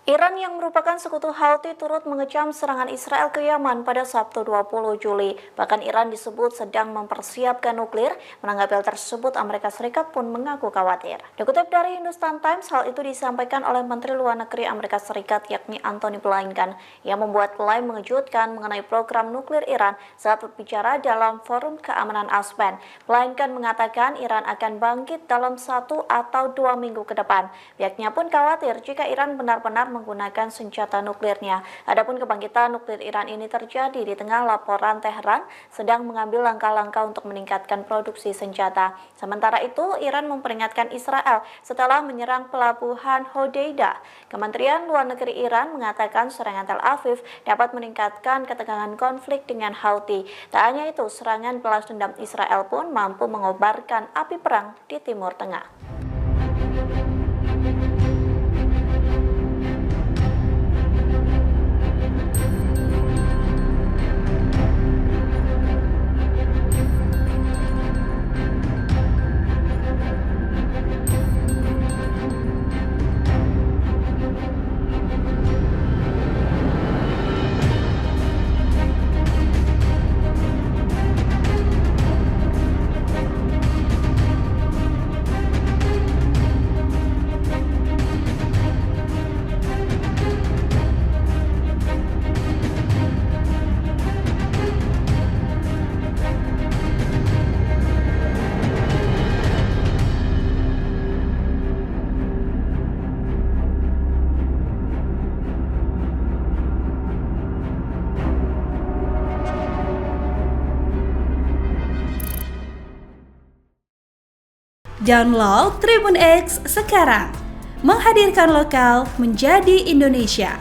Iran yang merupakan sekutu Houthi turut mengecam serangan Israel ke Yaman pada Sabtu 20 Juli. Bahkan Iran disebut sedang mempersiapkan nuklir. Menanggapi hal tersebut, Amerika Serikat pun mengaku khawatir. Dikutip dari Hindustan Times, hal itu disampaikan oleh Menteri Luar Negeri Amerika Serikat yakni Antony Blinken. Ia membuat klaim mengejutkan mengenai program nuklir Iran saat berbicara dalam Forum Keamanan Aspen. Blinken mengatakan Iran akan bangkit dalam 1 atau 2 minggu ke depan. Pihaknya pun khawatir jika Iran benar-benar menggunakan senjata nuklirnya. Adapun kebangkitan nuklir Iran ini terjadi di tengah laporan Teheran sedang mengambil langkah-langkah untuk meningkatkan produksi senjata. Sementara itu, Iran memperingatkan Israel setelah menyerang pelabuhan Hodeidah. Kementerian Luar Negeri Iran mengatakan serangan Tel Aviv dapat meningkatkan ketegangan konflik dengan Houthi. Tak hanya itu, serangan balas dendam Israel pun mampu mengobarkan api perang di Timur Tengah. Download Tribun X sekarang, menghadirkan lokal menjadi Indonesia.